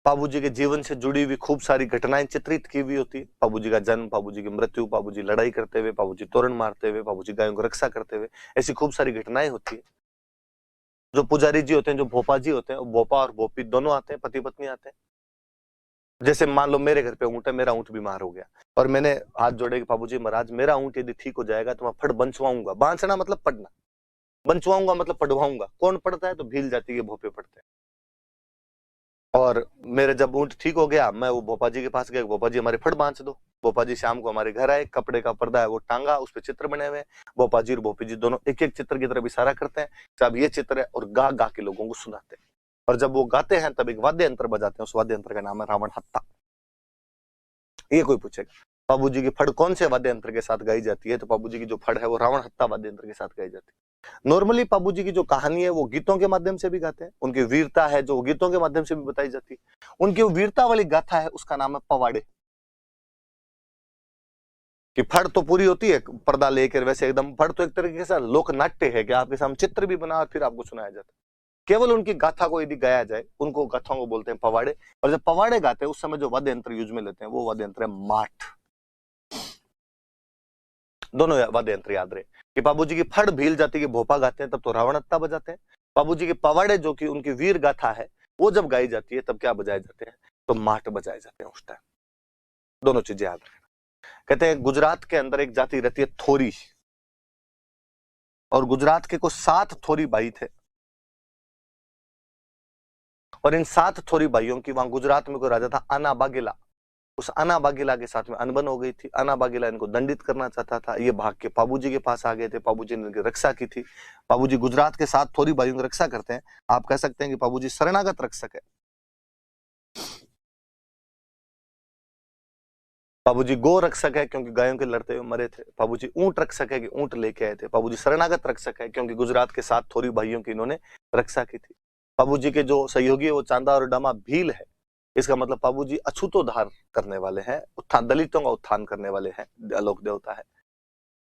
बाबूजी के जीवन से जुड़ी हुई खूब सारी घटनाएं चित्रित की हुई होती है। बाबूजी का जन्म, बाबूजी की मृत्यु, बाबूजी लड़ाई करते हुए, बाबूजी तोरण मारते हुए, बाबूजी गायों को रक्षा करते हुए, ऐसी खूब सारी घटनाएं होती है। जो पुजारी जी होते हैं, जो भोपा जी होते हैं, वो भोपा और भोपी दोनों आते हैं, पति पत्नी आते हैं। जैसे मान लो मेरे घर पे ऊंट है, मेरा ऊंट बीमार हो गया और मैंने हाथ जोड़े कि बाबूजी महाराज मेरा ऊंट यदि ठीक हो जाएगा तो मैं फट बंचवाऊंगा। बांचना मतलब पढ़ना, बंचवाऊंगा मतलब पढ़वाऊंगा। कौन पढ़ता है? तो भील जाति के भोपे पढ़ते हैं। और मेरे जब ऊँट ठीक हो गया, मैं वो भोपा जी के पास गया, भोपा जी हमारे फट बांध दो। भोपा जी शाम को हमारे घर आए, कपड़े का पर्दा है वो टांगा, उस पे चित्र बने हुए हैं। भोपा जी और भोपी जी दोनों एक एक चित्र की तरफ इशारा करते हैं, साहब ये चित्र है, और गा गा के लोगों को सुनाते हैं। और जब वो गाते हैं तब एक वाद्य यंत्र बजाते हैं, उस वाद्य यंत्र का नाम है रावण हत्ता। ये कोई पूछेगा बाबू जी की फड़ कौन से वाद्य यंत्र के साथ गाई जाती है, तो बाबू जी की जो फड़ है वो रावण हत्ता वाद्य यंत्र के साथ गाई जाती है। नॉर्मली बाबू जी की जो कहानी है वो गीतों के माध्यम से भी गाते हैं, उनकी वीरता है जो गीतों के माध्यम से भी बताई जाती है। उनकी वीरता वाली गाथा है उसका नाम है पवाड़े। कि फड़ तो पूरी होती है पर्दा लेकर, वैसे एकदम फड़ तो एक तरीके से लोक नाट्य है कि आपके सामने चित्र भी बना और फिर आपको सुनाया जाता है। केवल उनकी गाथा को यदि गाया जाए, उनको गाथाओं को बोलते हैं पवाड़े। और जब पवाड़े गाते हैं उस समय जो वाद्य यंत्र यूज में लेते हैं वो वाद्य यंत्र है माठ। दोनों वाद्य यंत्र याद रहे कि बाबू जी की फड़ भील जाती है, भोपा गाते हैं तब तो रावणत्ता बजाते हैं। बाबू जी के पवाड़े जो कि उनकी वीर गाथा है वो जब गाई जाती है तब क्या बजाए जाते हैं, तो माठ बजाए जाते हैं उस टाइम। दोनों चीजें याद रखना। कहते हैं गुजरात के अंदर एक जाति रहती है थोरी, और गुजरात के कुछ 7 थोरी भाई थे, और इन 7 थोरी भाइयों की वहां गुजरात में कोई राजा था आना बागेला। उस आना बागेला के साथ में अनबन हो गई थी। आना बागेला इनको दंडित करना चाहता था, ये भाग के पाबूजी के पास आ गए थे, पाबूजी ने इनकी रक्षा की थी। पाबूजी गुजरात के 7 थोरी भाइयों की रक्षा करते हैं। आप कह सकते हैं कि पाबूजी शरणागत रक्षक है। बाबूजी गो रक्षक है क्योंकि गायों के लड़ते हुए मरे थे। बाबूजी ऊंट रक्षक है कि ऊंट लेके आए थे। बाबूजी शरणागत रक्षक है क्योंकि गुजरात के 7 थोरी भाइयों की इन्होंने रक्षा की थी। बाबूजी के जो सहयोगी है वो चांदा और डामा भील है। इसका मतलब बाबूजी अछूतोद्धार करने वाले हैं, उत्थान, दलितों का उत्थान करने वाले हैं, आलोक देवता है।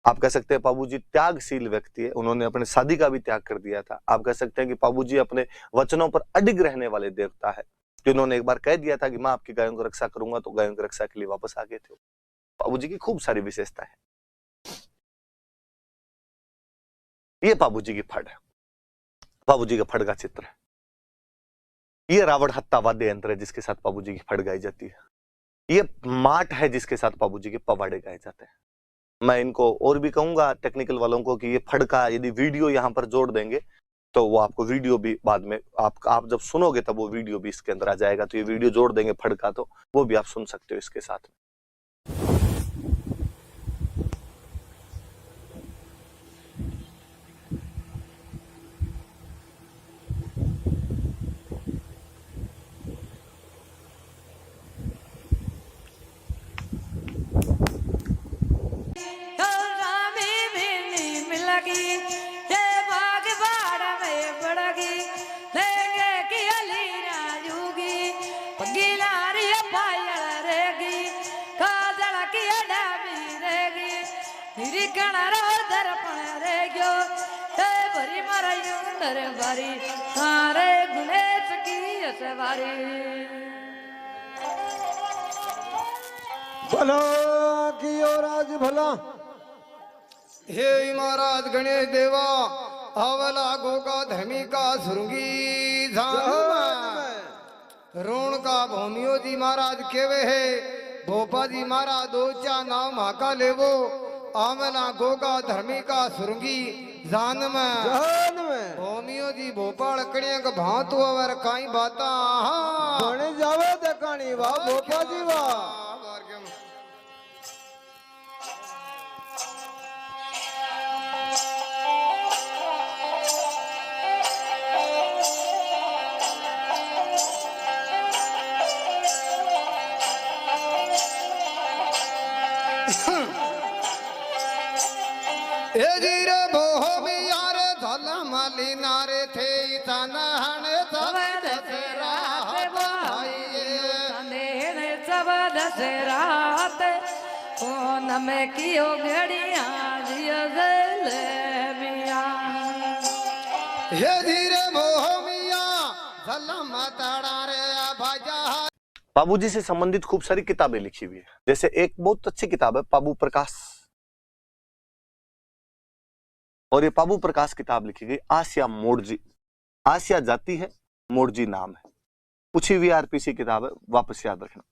आप कह सकते हैं बाबूजी त्यागशील व्यक्ति है, उन्होंने अपने शादी का भी त्याग कर दिया था। आप कह सकते हैं कि बाबूजी अपने वचनों पर अडिग रहने वाले देवता है, कि उन्होंने एक बार कह दिया था कि मैं आपकी गायों को रक्षा करूंगा, तो गायों की रक्षा के लिए वापस आ गए थे। बाबूजी की खूब सारी विशेषता है। ये बाबूजी की फड़ है, बाबूजी का फड़ का चित्र है। ये रावण हत्ता वाद्य यंत्र है जिसके साथ बाबूजी की फड़ गाई जाती है। ये माट है जिसके साथ बाबूजी के पवाड़े गाए जाते हैं। मैं इनको और भी कहूंगा टेक्निकल वालों को कि ये फड़ का यदि वीडियो यहाँ पर जोड़ देंगे तो वो आपको वीडियो भी बाद में आप जब सुनोगे तब वो वीडियो भी इसके अंदर आ जाएगा। तो ये वीडियो जोड़ देंगे फड़ का, तो वो भी आप सुन सकते हो इसके साथ में। भला कियो राज भला। हे महाराज गणेश देवा अवला गोगा धर्मी का सुरंगी रोण का भूमियो जी महाराज केवे है भोपा जी महाराज दो चा नाम हाका लेवो आमला गोगा धर्मी का सुरंगी जान में भूमियो जी भोपाल कड़िया का भांतु अवर काई बाता बने जावे देखानी वाह भोपा जी वाह। एजीरे भोमी यारे धलमली नारे थे तनहने सब दशरात सब दशरात फोन में कियो घड़िया जियो जलेबिया। हे धीरे भोमिया धलम तड़ा रे भाजा। बाबूजी से संबंधित खूब सारी किताबें लिखी हुई है। जैसे एक बहुत अच्छी किताब है पाबू प्रकाश, और ये पाबू प्रकाश किताब लिखी गई आसिया मोड़जी। आसिया जाति है, मोड़जी नाम है। पूछी हुई आरपीसी किताब है, वापस याद रखना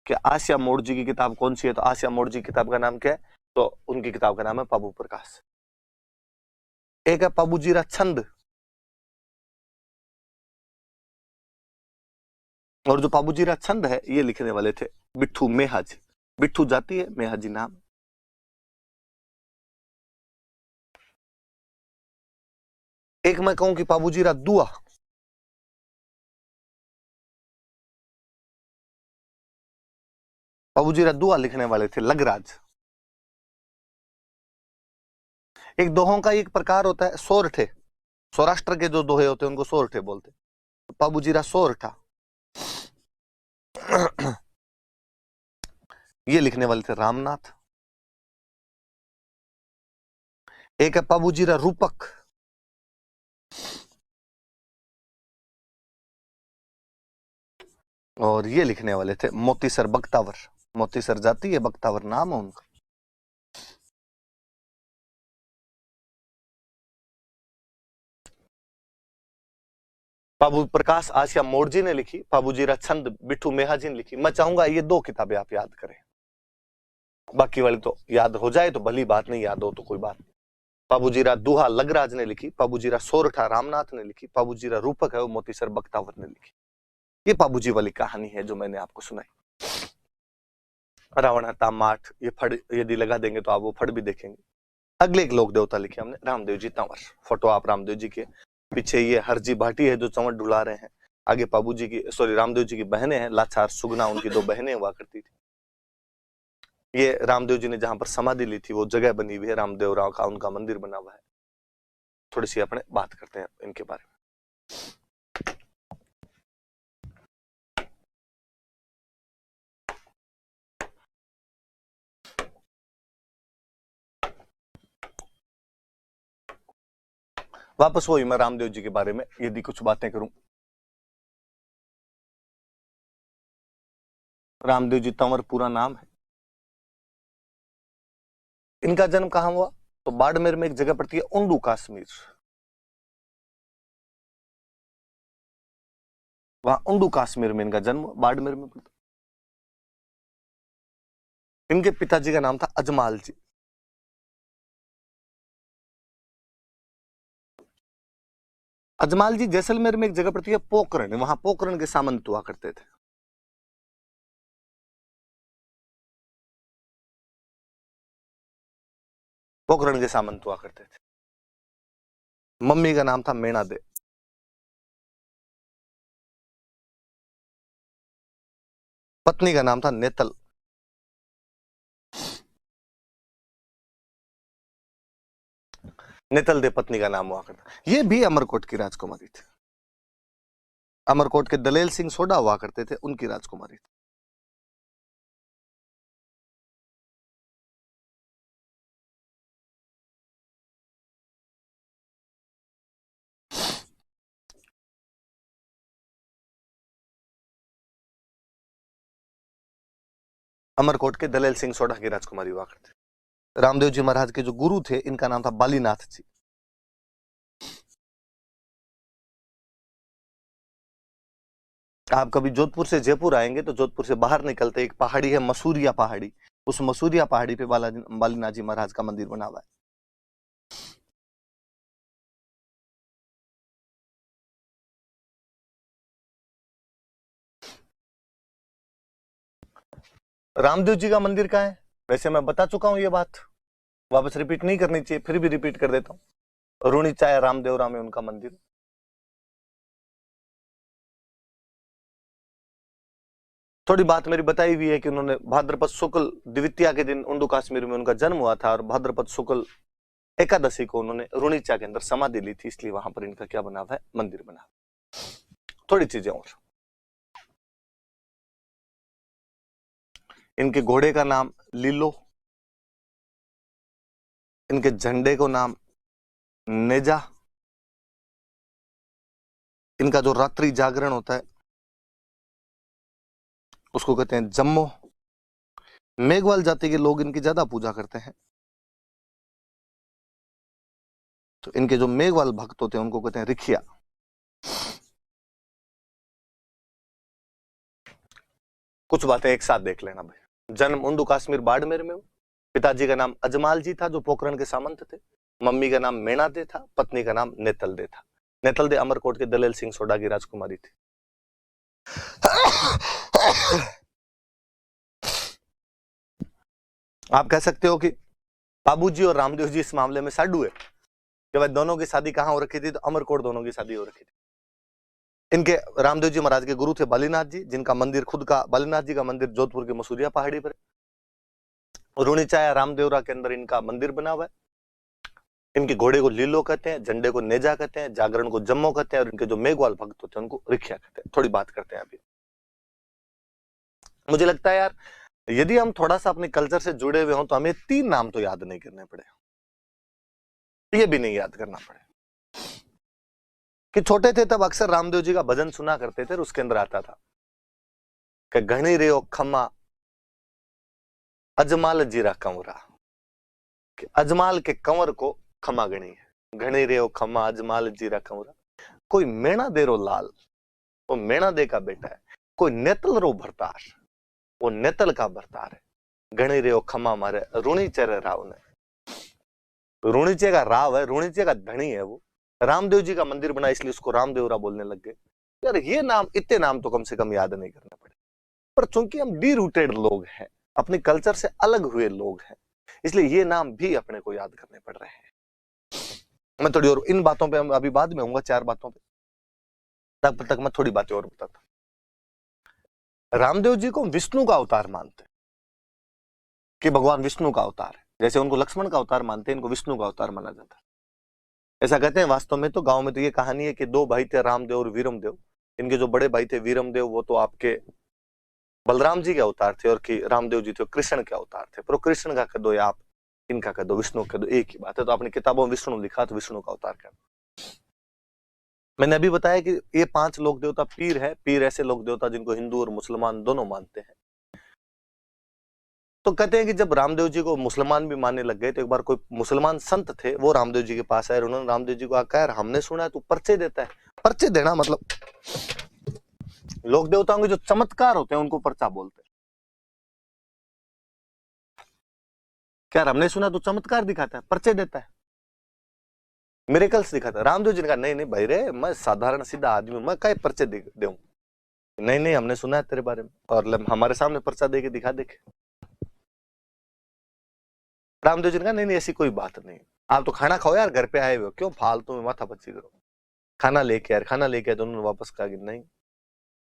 कि आसिया मोड़जी की किताब कौन सी है। तो आसिया मोड़जी किताब का नाम क्या है, तो उनकी किताब का नाम है पाबू प्रकाश। एक है पाबूजीरा छंद, और जो पाबूजीरा छंद है ये लिखने वाले थे बिट्ठू मेहाज। बिट्ठू जाति है, मेहाजी नाम। एक मैं कहूं कि पाबूजीरा दुआ, पाबूजीरा दुआ लिखने वाले थे लगराज। एक दोहों का एक प्रकार होता है सोरठे, सौराष्ट्र के जो दोहे होते हैं उनको सोरठे बोलते। पाबूजीरा सोरठा ये लिखने वाले थे रामनाथ। एक है पाबूजीरा रूपक, और ये लिखने वाले थे मोतीसर बख्तावर। मोतीसर जाति है, बख्तावर नाम है उनका। बाबू प्रकाश आसिया मोड़जी ने लिखी, पाबूजीरा छंद बिट्ठू मेहाजी ने लिखी। मैं चाहूंगा ये दो किताबें आप याद करें, बाकी वाली तो याद हो जाए तो भली बात, नहीं याद हो तो कोई बात नहीं। पाबूजीरा दुहा लगराज ने लिखी, पाबूजीरा सोरठा रामनाथ ने लिखी, पाबूजीरा रूपक है वो मोतीसर बख्तावर ने लिखी। ये पाबूजी वाली कहानी है जो मैंने आपको सुनाई। रावण हता माठ, ये फड़ यदि लगा देंगे तो आप वो फड़ भी देखेंगे। अगले एक लोक देवता लिखे हमने रामदेव जी तंवर। फोटो आप रामदेव जी के पीछे ये हरजी भाटी है जो चंवर ढुला रहे हैं। आगे पाबूजी की सॉरी रामदेव जी की बहनें हैं, लाचार सुगना उनकी दो बहनें हुआ करती थी। ये रामदेव जी ने जहां पर समाधि ली थी वो जगह बनी हुई है, रामदेव राव का उनका मंदिर बना हुआ है। थोड़ी सी अपने बात करते हैं इनके बारे में। वापस वही मैं रामदेव जी के बारे में यदि कुछ बातें करूं। रामदेव जी तंवर पूरा नाम है। इनका जन्म कहां हुआ तो बाड़मेर में एक जगह पड़ती है उंडू कश्मीर, वहां उंडू कश्मीर में इनका जन्म बाड़मेर में पड़ता। इनके पिताजी का नाम था अजमाल जी। अजमाल जी जैसलमेर में एक जगह पड़ती है पोखरण, वहां पोखरण के सामंत हुआ करते थे। पोखरण के सामंत हुआ करते थे। मम्मी का नाम था मेणा दे। पत्नी का नाम था नेतल। नेतल दे पत्नी का नाम हुआ करता। ये भी अमरकोट की राजकुमारी थी। अमरकोट के दलेल सिंह सोडा हुआ करते थे, उनकी राजकुमारी थी। अमरकोट के दलेल सिंह सोडा की राजकुमारी हुआ करते। रामदेव जी महाराज के जो गुरु थे इनका नाम था बालीनाथ जी। आप कभी जोधपुर से जयपुर आएंगे तो जोधपुर से बाहर निकलते एक पहाड़ी है मसूरिया पहाड़ी, उस मसूरिया पहाड़ी पे बालीनाथ जी महाराज का मंदिर बना हुआ है। रामदेव जी का मंदिर कहाँ है? वैसे मैं बता चुका हूं ये बात, वापस रिपीट नहीं करनी चाहिए, फिर भी रिपीट कर देता हूं। रुणी चाया रामदेव राम है उनका मंदिर। थोड़ी बात मेरी बताई हुई है कि उन्होंने भाद्रपद शुक्ल द्वितीया के दिन उंडू कश्मीर में उनका जन्म हुआ था और भाद्रपद शुक्ल एकादशी को उन्होंने रुणीचा के अंदर समाधि ली थी, इसलिए वहां पर इनका क्या बना हुआ है? मंदिर बना। थोड़ी चीजें और, इनके घोड़े का नाम लीलो, इनके झंडे को नाम नेजा, इनका जो रात्रि जागरण होता है उसको कहते हैं जम्मो। मेघवाल जाति के लोग इनकी ज्यादा पूजा करते हैं, तो इनके जो मेघवाल भक्त होते हैं उनको कहते हैं रिखिया। कुछ बातें एक साथ देख लेना भाई। जन्म उंडू कश्मीर बाड़मेर में। पिताजी का नाम अजमाल जी था जो पोखरण के सामंत थे। मम्मी का नाम मेणा दे था, पत्नी का नाम नेतल दे था। नेतल दे अमरकोट के दलेल सिंह सोडा की राजकुमारी थी। आप कह सकते हो कि बाबूजी और रामदेव जी इस मामले में साडू है कि भाई दोनों की शादी कहां हो रखी थी, तो अमरकोट दोनों की शादी हो रखी थी। इनके रामदेव जी महाराज के गुरु थे बालीनाथ जी, जिनका मंदिर खुद का बालीनाथ जी का मंदिर जोधपुर के मसूरिया पहाड़ी पर है। रुणिचाया रामदेवरा के अंदर इनका मंदिर बना हुआ है। इनके घोड़े को लीलो कहते हैं, झंडे को नेजा कहते हैं, जागरण को जम्मो कहते हैं, और इनके जो मेघवाल भक्त होते हैं उनको रिख्या कहते हैं। थोड़ी बात करते हैं अभी। मुझे लगता है यार, यदि हम थोड़ा सा अपने कल्चर से जुड़े हुए हों तो हमें 3 नाम तो याद नहीं करने पड़े, ये भी नहीं याद करना पड़े। कि छोटे थे तब अक्सर रामदेव जी का भजन सुना करते थे, और उसके अंदर आता था कि घणी रे ओ खम्मा अजमाल जीरा कंवरा, कि अजमाल के कंवर को खमा गणी है। घणी रे ओ खम्मा अजमाल जीरा कंवरा, कोई मेणा दे रो लाल, वो मेणा दे का बेटा है। कोई नेतल रो भरतार, वो नेतल का भरतार है। घणी रे ओ खम्मा मारे रुणीचे राव ने, रुणीचे का राव है, रुणीचे का धनी है वो। रामदेव जी का मंदिर बना इसलिए उसको रामदेवरा बोलने लग गए। यार ये नाम, इतने नाम तो कम से कम याद नहीं करने पड़े। पर चूंकि हम डी रूटेड लोग हैं, अपने कल्चर से अलग हुए लोग हैं, इसलिए ये नाम भी अपने को याद करने पड़ रहे हैं। मैं थोड़ी और इन बातों पे अभी बाद में आऊंगा, 4 बातों पे, तब तक मैं थोड़ी बातें और बताता। रामदेव जी को विष्णु का अवतार मानते हैं कि भगवान विष्णु का अवतार है। जैसे उनको लक्ष्मण का अवतार मानते हैं, इनको विष्णु का अवतार माना जाता है। ऐसा कहते हैं। वास्तव में तो गांव में तो ये कहानी है कि 2 भाई थे, रामदेव और वीरमदेव। इनके जो बड़े भाई थे वीरमदेव, वो तो आपके बलराम जी के अवतार थे, और कि रामदेव जी थे कृष्ण के अवतार थे। पर कृष्ण का कह दो या आप इनका कह दो, विष्णु कह दो, एक ही बात है। तो अपनी किताबों में विष्णु लिखा तो विष्णु का अवतार कहना। मैंने अभी बताया कि ये 5 लोक देवता पीर है। पीर ऐसे लोक देवता जिनको हिंदू और मुसलमान दोनों मानते हैं। तो कहते हैं कि जब रामदेव जी को मुसलमान भी मानने लग गए, तो एक बार कोई मुसलमान संत थे, वो रामदेव जी के पास आए। उन्होंने रामदेव जी को कहा, यार हमने सुना है तू पर्चे देता है। पर्चे देना मतलब लोक देवताओं के जो चमत्कार होते हैं उनको पर्चा बोलते हैं। क्या हमने सुना तू चमत्कार दिखाता है, पर्चे देता है, मिरेकल्स दिखाता है। रामदेव जी ने कहा, नहीं नहीं भाई रे, मैं साधारण सीधा आदमी हूं, मैं क्या पर्चे दूं। नहीं नहीं, हमने सुना है तेरे बारे में, और हमारे सामने पर्चा दे के दिखा देखे। रामदेव जी ने कहा, नहीं नहीं ऐसी कोई बात नहीं, आप तो खाना खाओ यार, घर पे आए हुए हो, क्यों फालतू में माथा पच्ची करो, खाना लेके यार, खाना लेके आए। तो उन्होंने वापस कहा कि नहीं,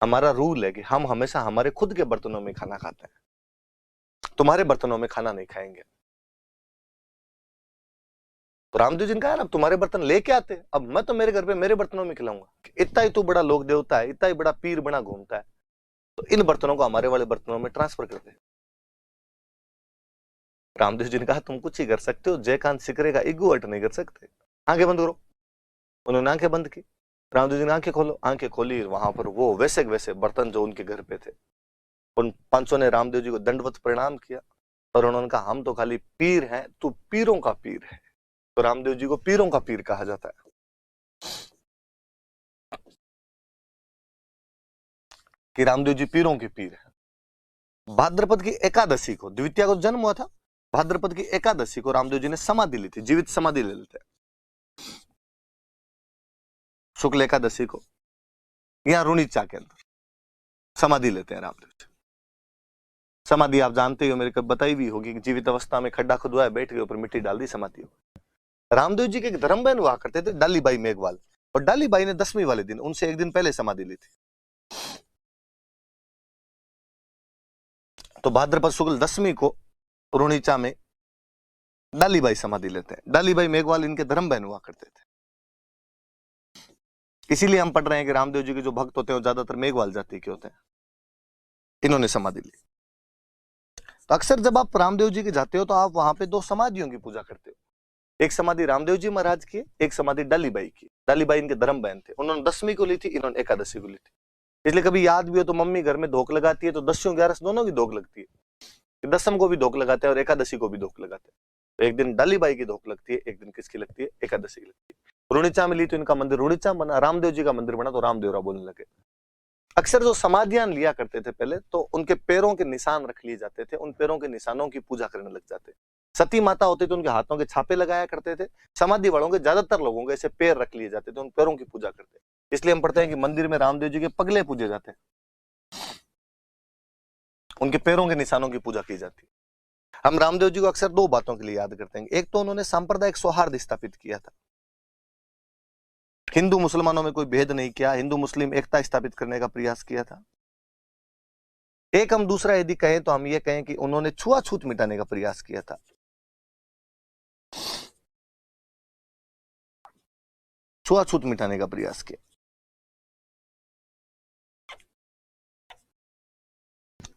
हमारा रूल है कि हम हमेशा हमारे खुद के बर्तनों में खाना खाते हैं, तुम्हारे बर्तनों में खाना नहीं खाएंगे। तो रामदेव जी ने कहा, यार अब तुम्हारे बर्तन लेके आते, अब मैं तो मेरे घर पे मेरे बर्तनों में खिलाऊंगा। इतना ही तू बड़ा लोक देवता है, इतना ही बड़ा पीर बना घूमता है, तो इन बर्तनों को हमारे वाले बर्तनों में ट्रांसफर कर दे। रामदेव जी ने कहा, तुम कुछ ही कर सकते हो, जयकांत सिकरे का ईगो हट नहीं कर सकते, आंखें बंद करो। उन्होंने आंखें बंद की। रामदेव जी ने आंखें खोलो, आंखें खोली, वहां पर वो वैसे वैसे बर्तन जो उनके घर पे थे। उन 500 ने रामदेव जी को दंडवत प्रणाम किया, और उन्होंने कहा, हम तो खाली पीर हैं, तू पीरों का पीर है। तो रामदेव जी को पीरों का पीर कहा जाता है। कि रामदेव जी पीरों के पीर है। भाद्रपद की एकादशी को, द्वितीया को जन्म हुआ था, भाद्रपद की एकादशी को रामदेव जी ने समाधि ली थी, जीवित समाधि ले लेते हैं। शुक्ल एकादशी को यहां रुणीचा के अंदर समाधि लेते हैं रामदेव जी। समाधि आप जानते हो, मेरे को बताई भी होगी, जीवित अवस्था में खड्डा खुदवाया, बैठ के ऊपर मिट्टी डाल दी, समाधि हो। रामदेव जी के एक धर्म बहन हुआ करते थे, डालीबाई मेघवाल, और डालीबाई ने 10वीं वाले दिन, उनसे एक दिन पहले समाधि ली थी। तो भाद्रपद शुक्ल 10वीं को रुणीचा में डालीबाई समाधि लेते हैं। डालीबाई मेघवाल इनके धर्म बहन हुआ करते थे। इसीलिए हम पढ़ रहे हैं कि रामदेव जी के जो भक्त होते हैं वो ज्यादातर मेघवाल जाति के होते हैं। इन्होंने समाधि ली। तो अक्सर जब आप रामदेव जी के जाते हो तो आप वहां पे 2 समाधियों की पूजा करते हो। एक समाधि रामदेव जी महाराज की, एक समाधि डालीबाई की। डालीबाई इनके धर्म बहन थे, उन्होंने 10वीं को ली थी, इन्होंने एकादशी को ली थी। इसलिए कभी याद भी हो तो मम्मी घर में धोख लगाती है तो 10 11 दोनों की धोख लगती है। 10वीं को भी धोख लगाते हैं और एकादशी को भी धोख लगाते हैं। तो एक दिन डालीबाई की धोख लगती है, एक दिन किसकी लगती है, एकादशी की लगती है। रुणीचा में ली तो इनका मंदिर रुणीचा बना, रामदेव जी का मंदिर बना तो रामदेवरा बोलने लगे। अक्सर जो समाधियां लिया करते थे पहले, तो उनके पैरों के निशान रख लिए जाते थे, उन पैरों के निशानों की पूजा करने लग जाते। सती माता होती तो उनके हाथों के छापे लगाया करते थे। समाधि वालों के ज्यादातर लोगों के ऐसे पैर रख लिए जाते थे, उन पैरों की पूजा करते। इसलिए हम पढ़ते हैं कि मंदिर में रामदेव जी के पगले पूजे जाते हैं। उनके पैरों के निशानों की पूजा की जाती है। हम रामदेव जी को अक्सर दो बातों के लिए याद करते हैं। एक तो उन्होंने सांप्रदायिक सौहार्द स्थापित किया था, हिंदू मुसलमानों में कोई भेद नहीं किया, हिंदू मुस्लिम एकता स्थापित करने का प्रयास किया था। एक हम दूसरा यदि कहें तो हम ये कहें कि उन्होंने छुआछूत मिटाने का प्रयास किया था। छुआछूत मिटाने का प्रयास किया।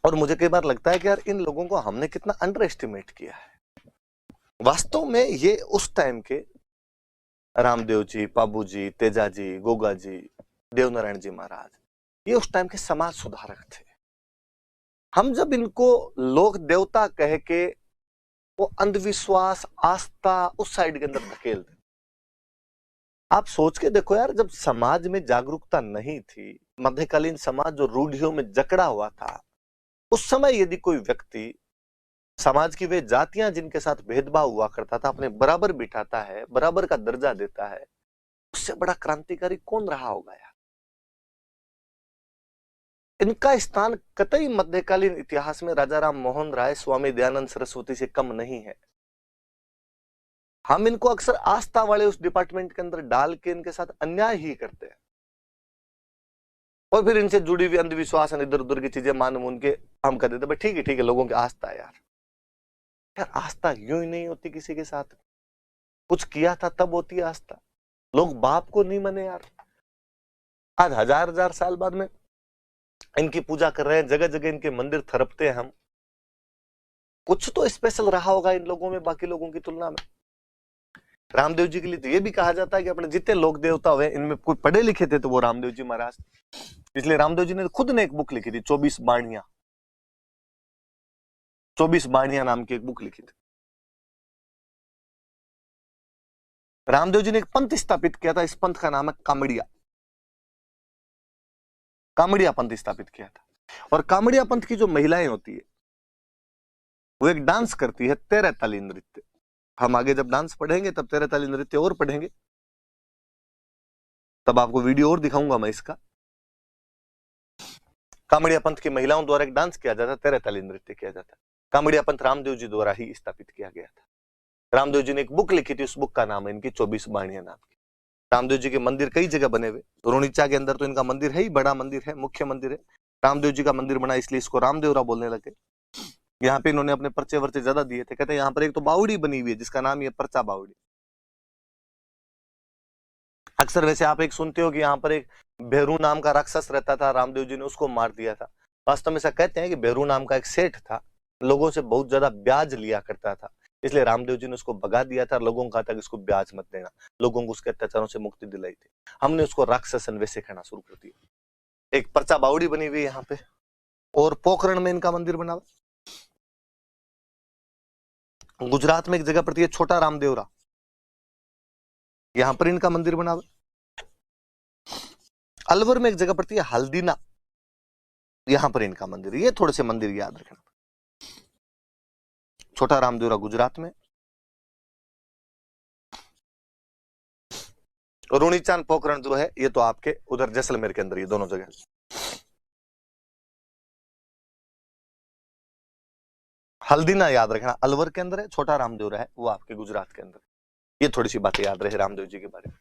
और मुझे कई बार लगता है कि यार इन लोगों को हमने कितना अंडर एस्टिमेट किया है। वास्तव में ये उस टाइम के रामदेव जी, पाबू जी, तेजा जी, गोगा जी, देवनारायण जी महाराज, ये उस टाइम के समाज सुधारक थे। हम जब इनको लोक देवता कह के वो अंधविश्वास, आस्था उस साइड के अंदर धकेल दे, आप सोच के देखो यार, जब समाज में जागरूकता नहीं थी, मध्यकालीन समाज जो रूढ़ियों में जकड़ा हुआ था, उस समय यदि कोई व्यक्ति समाज की वे जातियां जिनके साथ भेदभाव हुआ करता था अपने बराबर बिठाता है, बराबर का दर्जा देता है, उससे बड़ा क्रांतिकारी कौन रहा होगा यार। इनका स्थान कतई मध्यकालीन इतिहास में राजा राम मोहन राय, स्वामी दयानंद सरस्वती से कम नहीं है। हम इनको अक्सर आस्था वाले उस डिपार्टमेंट के अंदर डाल के इनके साथ अन्याय ही करते हैं, और फिर इनसे जुड़ी हुई अंधविश्वास, इधर उधर की चीजें मान मून के हम कर देते, ठीक है लोगों की आस्था है यार। यार आस्था यूं ही नहीं होती, किसी के साथ कुछ किया था तब होती है आस्था। लोग बाप को नहीं माने यार। आज हजार साल बाद में इनकी पूजा कर रहे हैं, जगह जगह इनके मंदिर थरपते हैं हम। कुछ तो स्पेशल रहा होगा इन लोगों में बाकी लोगों की तुलना में। रामदेव जी के लिए तो ये भी कहा जाता है कि अपने जितने लोक देवता हुए इनमें कोई पढ़े लिखे थे तो वो रामदेव जी महाराज। इसलिए रामदेव जी ने खुद ने एक बुक लिखी थी, 24 बाणियां। 24 बाणियां नाम की एक बुक लिखी थी। रामदेव जी ने एक पंथ स्थापित किया था, इस पंथ का नाम है कामड़िया। कामड़िया पंथ स्थापित किया था। और कामड़िया पंथ की जो महिलाएं होती है वो एक डांस करती है, तेरह ताली नृत्य। हम आगे जब डांस पढ़ेंगे तब तेरह ताली नृत्य और पढ़ेंगे, तब आपको वीडियो और दिखाऊंगा मैं इसका। कामड़िया पंथ की महिलाओं द्वारा एक डांस किया जाता, तेरह ताली नृत्य किया जाता। कामड़िया पंथ रामदेव जी द्वारा ही स्थापित किया गया था। रामदेव जी ने एक बुक लिखी थी, उस बुक का नाम है इनकी 24 बाणियां नाम की। रामदेव जी के मंदिर कई जगह बने हुए, रोनिचा के अंदर तो इनका मंदिर है ही, बड़ा मंदिर है, मुख्य मंदिर है। रामदेव जी का मंदिर बना इसलिए इसको रामदेवरा बोलने लगे। यहाँ पे इन्होंने अपने पर्चे वर्चे ज्यादा दिए थे। कहते हैं यहाँ पर एक तो बावड़ी बनी हुई है जिसका नाम है पर्चा बावड़ी। अक्सर वैसे आप एक सुनते हो कि यहाँ पर एक भेरू नाम का राक्षस रहता था, रामदेव जी ने उसको मार दिया था। वास्तव में ऐसा कहते हैं कि भेरू नाम का एक सेठ था, लोगों से बहुत ज्यादा ब्याज लिया करता था, इसलिए रामदेव जी ने उसको भगा दिया था। लोगों को कहा था कि इसको ब्याज मत देना, लोगों को उसके अत्याचारों से मुक्ति दिलाई थी। हमने उसको राक्षसन वैसे कहना शुरू कर दिया। एक पर्चा बावड़ी बनी हुई है यहाँ पे, और पोखरण में इनका मंदिर बना हुआ। गुजरात में एक जगह पड़ती है छोटा रामदेवरा, यहां पर इनका मंदिर बना हुआ। अलवर में एक जगह पड़ती है हल्दीना, यहां पर इनका मंदिर। ये थोड़े से मंदिर याद रखना। छोटा रामदेवरा गुजरात में, रुणीचांद पोखरण जो है ये तो आपके उधर जैसलमेर के अंदर, ये दोनों जगह। हल्दीना याद रखना अलवर के अंदर है, छोटा रामदेवरा है वो आपके गुजरात के अंदर। ये थोड़ी सी बातें याद रहे रामदेव जी के बारे में।